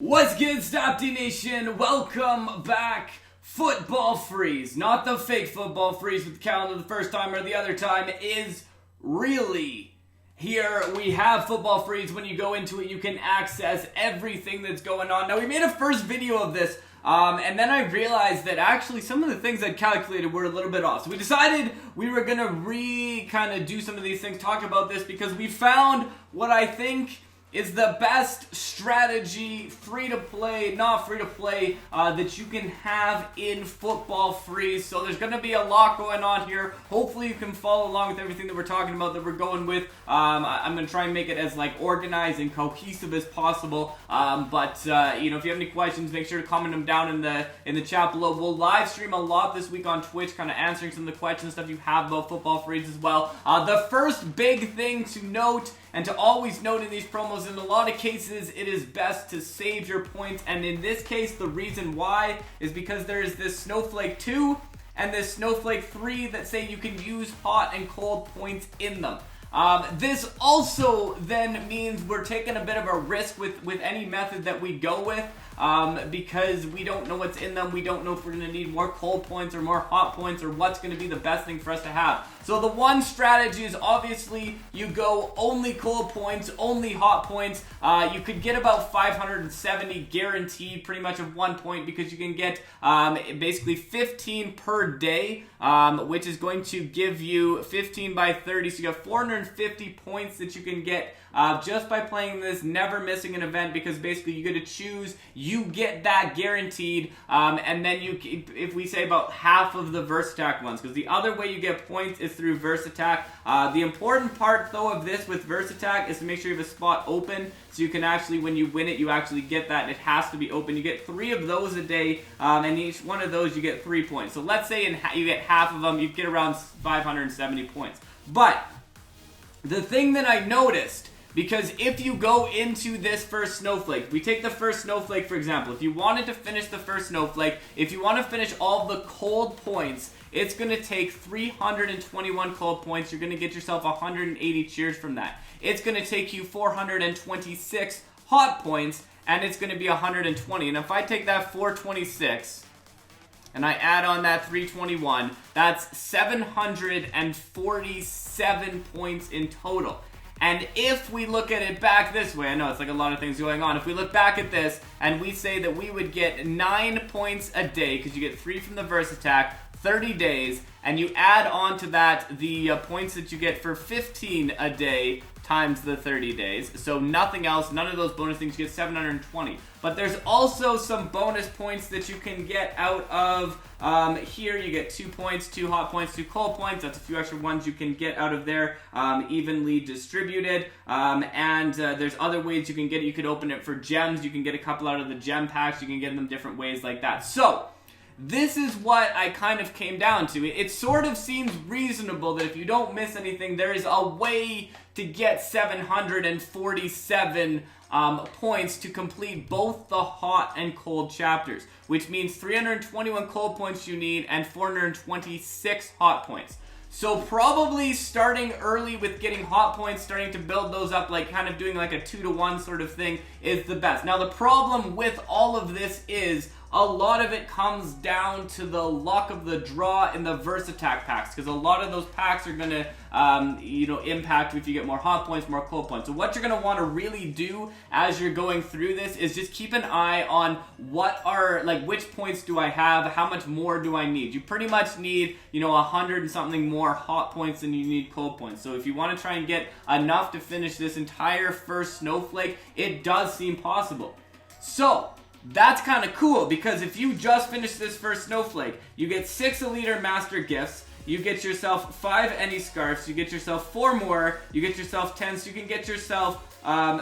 What's good, Stopde Nation? Welcome back. Football Freeze, not the fake Football Freeze with the calendar the first time or the other time, is really here. We have Football Freeze. When you go into it, you can access everything that's going on. Now, we made a first video of this, and then I realized that actually some of the things I'd calculated were a little bit off. So we decided we were going to kind of do some of these things, talk about this, because we found what I think is the best strategy, free-to-play, not free-to-play, that you can have in Football Freeze. So there's going to be a lot going on here. Hopefully you can follow along with everything that we're talking about, that we're going with. I'm going to try and make it as organized and cohesive as possible. But you know, if you have any questions, make sure to comment them down in the chat below. We'll live stream a lot this week on Twitch, kind of answering some of the questions, stuff you have about Football Freeze as well. The first big thing to note, and to always note in these promos, in a lot of cases, it is best to save your points. And in this case, the reason why is because there is this Snowflake 2 and this Snowflake 3 that say you can use hot and cold points in them. This also then means we're taking a bit of a risk with any method that we go with, because we don't know what's in them. We don't know if we're going to need more cold points or more hot points, or what's going to be the best thing for us to have. So the one strategy is obviously you go only cold points, only hot points. You could get about 570 guaranteed pretty much of 1 point, because you can get basically 15 per day, which is going to give you 15 by 30. So you got 450 points that you can get just by playing this, never missing an event, because basically you get to choose, you get that guaranteed, and then if we say about half of the verse attack ones, because the other way you get points is through verse attack. The important part though of this with verse attack is to make sure you have a spot open, so you can actually, when you win it, you actually get that. It has to be open. You get 3 of those a day, and each one of those you get 3 points. So let's say you get half of them, you get around 570 points. But the thing that I noticed, because if you go into this first snowflake, we take the first snowflake for example, if you wanted to finish the first snowflake, if you want to finish all the cold points, it's going to take 321 cold points. You're going to get yourself 180 cheers from that. It's going to take you 426 hot points, and it's going to be 120. And if I take that 426 and I add on that 321, that's 747 points in total. And if we look at it back this way, I know it's like a lot of things going on. If we look back at this and we say that we would get 9 points a day, because you get 3 from the verse attack, 30 days, and you add on to that the points that you get for 15 a day times the 30 days. So nothing else, none of those bonus things, you get 720. But there's also some bonus points that you can get out of here. You get 2 points, 2 hot points, 2 cold points. That's a few extra ones you can get out of there, evenly distributed. And there's other ways you can get it. You could open it for gems. You can get a couple out of the gem packs. You can get them different ways like that. So this is what I kind of came down to. It sort of seems reasonable that if you don't miss anything, there is a way to get 747 points to complete both the hot and cold chapters, which means 321 cold points you need and 426 hot points. So probably starting early with getting hot points, starting to build those up, like kind of doing like a 2-to-1 sort of thing, is the best. Now the problem with all of this is a lot of it comes down to the luck of the draw in the verse attack packs, because a lot of those packs are going to impact if you get more hot points, more cold points. So what you're going to want to really do as you're going through this is just keep an eye on which points do I have, how much more do I need. You pretty much need 100 and something more hot points than you need cold points. So if you want to try and get enough to finish this entire first snowflake, it does seem possible. So that's kind of cool, because if you just finish this first snowflake, you get 6 Elite or Master gifts, you get yourself 5 any scarfs, you get yourself 4 more, you get yourself 10, so you can get yourself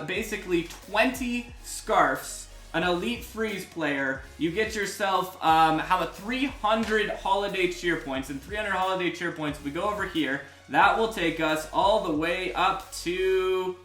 basically 20 scarfs, an Elite Freeze player, you get yourself how about 300 holiday cheer points, and 300 holiday cheer points, if we go over here, that will take us all the way up to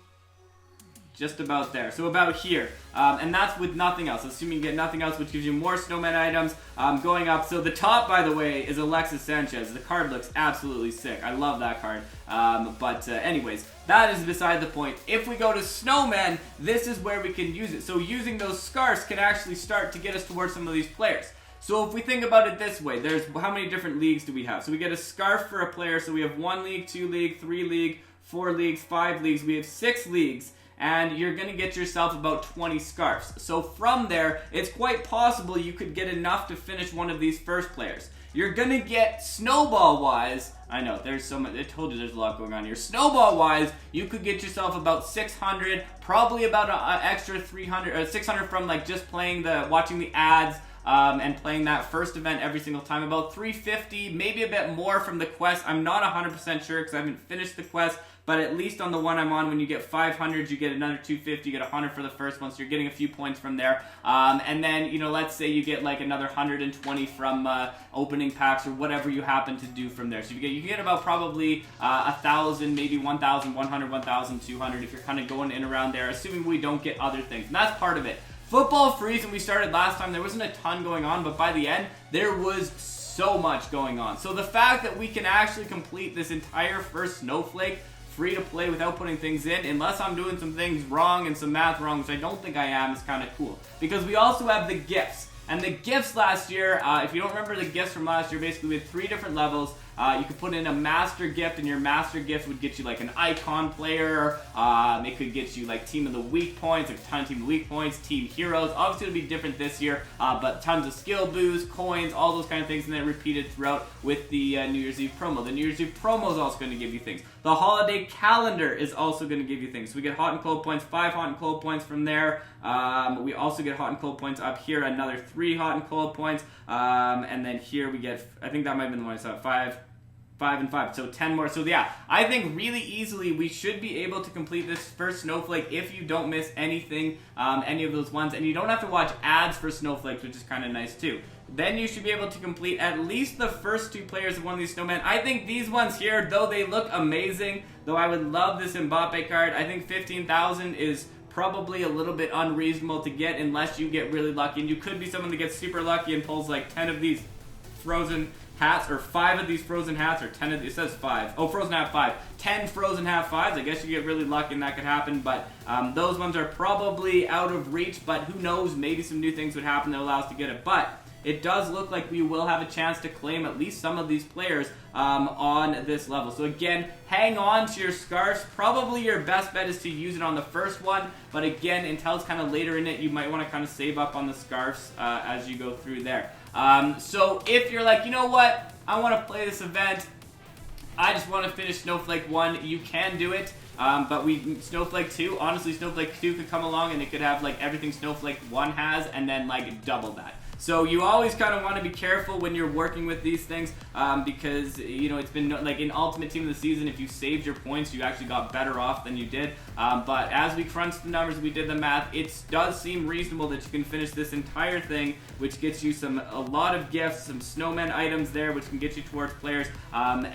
just about there. So about here. And that's with nothing else. Assuming you get nothing else, which gives you more Snowman items going up. So the top, by the way, is Alexis Sanchez. The card looks absolutely sick. I love that card. Anyways, that is beside the point. If we go to Snowman, this is where we can use it. So using those scarves can actually start to get us towards some of these players. So if we think about it this way, there's how many different leagues do we have? So we get a scarf for a player. So we have 1 league, 2 league, 3 league, 4 leagues, 5 leagues. We have 6 leagues. And you're going to get yourself about 20 scarves. So from there, it's quite possible you could get enough to finish one of these first players. You're going to get snowball-wise, I know, there's so much, I told you there's a lot going on here. Snowball-wise, you could get yourself about 600, probably about an extra 300, or 600 from like just watching the ads, and playing that first event every single time. About 350, maybe a bit more from the quest. I'm not 100% sure because I haven't finished the quest, but at least on the one I'm on, when you get 500, you get another 250, you get 100 for the first one, so you're getting a few points from there. And then, let's say you get like another 120 from opening packs or whatever you happen to do from there. So you get about probably 1,000, maybe 1,100, 1,200 if you're kind of going in around there, assuming we don't get other things. And that's part of it. Football Freeze, when we started last time, there wasn't a ton going on, but by the end, there was so much going on. So the fact that we can actually complete this entire first Snowflake free to play without putting things in, unless I'm doing some things wrong and some math wrong, which I don't think I am, is kind of cool. Because we also have the gifts. And the gifts last year, if you don't remember the gifts from last year, basically we had 3 different levels. You could put in a master gift, and your master gift would get you like an icon player. It could get you like team of the week points, like a ton of team of the week points, team heroes. Obviously it'll be different this year, but tons of skill boosts, coins, all those kind of things, and then repeated throughout with the New Year's Eve promo. The New Year's Eve promo is also going to give you things. The holiday calendar is also going to give you things. So we get hot and cold points, 5 hot and cold points from there. We also get hot and cold points up here, another 3 hot and cold points. And then here we get, I think that might have been the one I saw, 5 and 5, so 10 more. So yeah, I think really easily we should be able to complete this first Snowflake if you don't miss anything, any of those ones, and you don't have to watch ads for Snowflakes, which is kind of nice too. Then you should be able to complete at least the first 2 players of one of these Snowmen. I think these ones here, though they look amazing, though I would love this Mbappe card, I think 15,000 is probably a little bit unreasonable to get unless you get really lucky. And you could be someone that gets super lucky and pulls like 10 of these frozen hats, or 5 of these frozen hats, or 10 of these, it says 5. Oh, frozen hat 5. 10 frozen hat 5s. I guess you get really lucky and that could happen, but those ones are probably out of reach, but who knows, maybe some new things would happen that allow us to get it. But it does look like we will have a chance to claim at least some of these players on this level. So again, hang on to your scarves. Probably your best bet is to use it on the first one, but again, until it's kind of later in it, you might want to kind of save up on the scarves as you go through there. So if you're like, you know what, I want to play this event, I just want to finish Snowflake 1, you can do it. But Snowflake 2, honestly, Snowflake 2 could come along and it could have like everything Snowflake 1 has and then like double that. So you always kind of want to be careful when you're working with these things because, it's been like in Ultimate Team of the Season, if you saved your points, you actually got better off than you did. But as we crunched the numbers, we did the math, it does seem reasonable that you can finish this entire thing, which gets you a lot of gifts, some Snowman items there, which can get you towards players.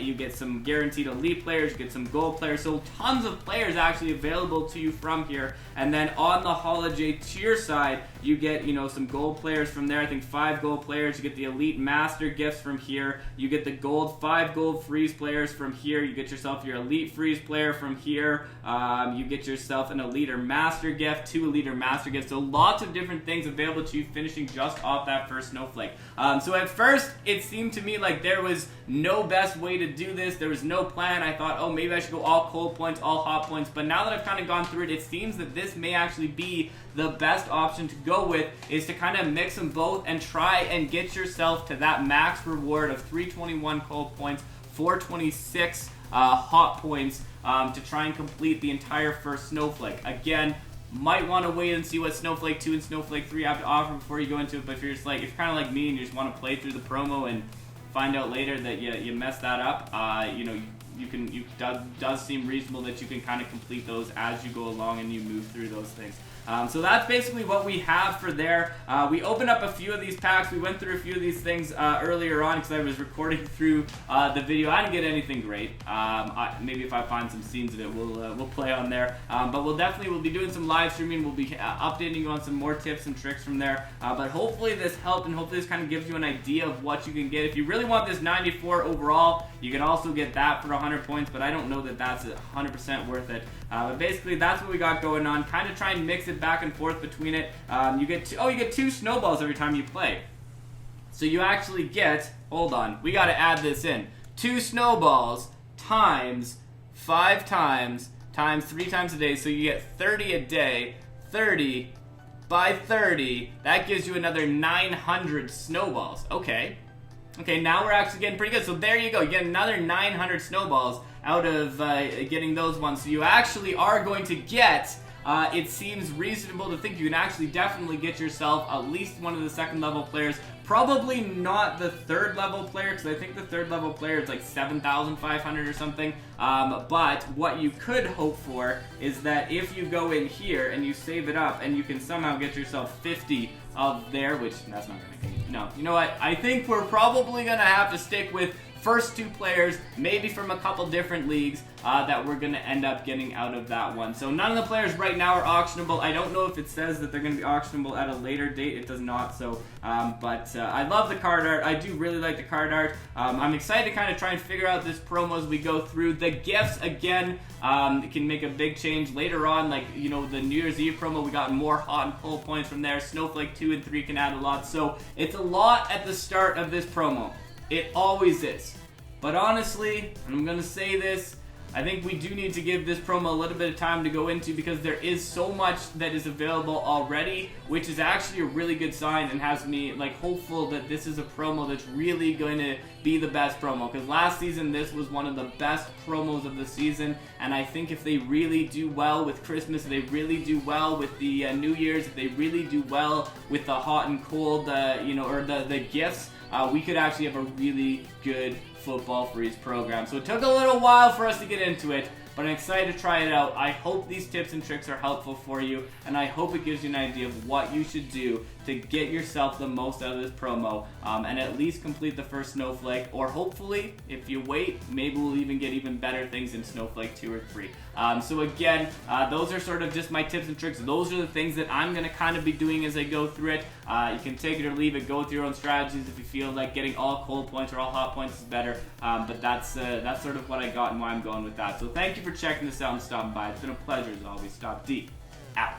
You get some guaranteed elite players, you get some gold players, so tons of players actually available to you from here. And then on the holiday tier side, you get, some gold players from there. I think 5 gold players. You get the elite master gifts from here. You get the 5 gold freeze players from here. You get yourself your elite freeze player from here. You get yourself an elite or master gift, 2 elite or master gifts. So lots of different things available to you finishing just off that first Snowflake. So at first, it seemed to me like there was no best way to do this. There was no plan. I thought, oh, maybe I should go all cold points, all hot points. But now that I've kind of gone through it, it seems that this may actually be the best option to go with, is to kind of mix them both and try and get yourself to that max reward of 321 cold points, 426 hot points to try and complete the entire first Snowflake. Again, might want to wait and see what Snowflake 2 and Snowflake 3 have to offer before you go into it, but if you're just like, if you're kind of like me and you just want to play through the promo and find out later that you messed that up, does seem reasonable that you can kind of complete those as you go along and you move through those things. So that's basically what we have for there. We opened up a few of these packs. We went through a few of these things earlier on because I was recording through the video. I didn't get anything great. Maybe if I find some scenes of it, we'll play on there. But we'll be doing some live streaming. We'll be updating you on some more tips and tricks from there. But hopefully this helped, and hopefully this kind of gives you an idea of what you can get. If you really want this 94 overall, you can also get that for 100 points, but I don't know that that's 100% worth it. But basically, that's what we got going on. Kind of try and mix it back and forth between it. You get 2 snowballs every time you play. So you actually get, hold on, we got to add this in. 2 snowballs times 5 times 3 times a day, so you get 30 a day. 30 by 30, that gives you another 900 snowballs. Okay, now we're actually getting pretty good. So there you go, you get another 900 snowballs out of getting those ones. So you actually are going to get, it seems reasonable to think you can actually definitely get yourself at least one of the second level players. Probably not the third level player, because I think the third level player is like 7,500 or something. But what you could hope for is that if you go in here and you save it up and you can somehow get yourself 50 of there, which that's not going to, no, you know what? I think we're probably going to have to stick with first 2 players, maybe from a couple different leagues, that we're going to end up getting out of that one. So none of the players right now are auctionable. I don't know if it says that they're going to be auctionable at a later date. It does not. So, but I love the card art. I do really like the card art. I'm excited to kind of try and figure out this promo as we go through. The gifts, again, it can make a big change later on. Like, you know, the New Year's Eve promo, we got more hot and cold points from there. Snowflake 2 and 3 can add a lot. So it's a lot at the start of this promo. It always is. But honestly, and I'm going to say this, I think we do need to give this promo a little bit of time to go into, because there is so much that is available already, which is actually a really good sign and has me like hopeful that this is a promo that's really going to be the best promo. Because last season this was one of the best promos of the season, and I think if they really do well with Christmas, if they really do well with the New Year's, if they really do well with the hot and cold, or the gifts, we could actually have a really good Football Freeze program. So it took a little while for us to get into it, but I'm excited to try it out. I hope these tips and tricks are helpful for you, and I hope it gives you an idea of what you should do to get yourself the most out of this promo, and at least complete the first Snowflake, or hopefully, if you wait, maybe we'll even get even better things in Snowflake 2 or 3. So again, those are sort of just my tips and tricks. Those are the things that I'm going to kind of be doing as I go through it. You can take it or leave it, go with your own strategies if you feel like getting all cold points or all hot points is better, but that's sort of what I got and why I'm going with that. So thank you for checking this out and stopping by. It's been a pleasure as always. Stopde.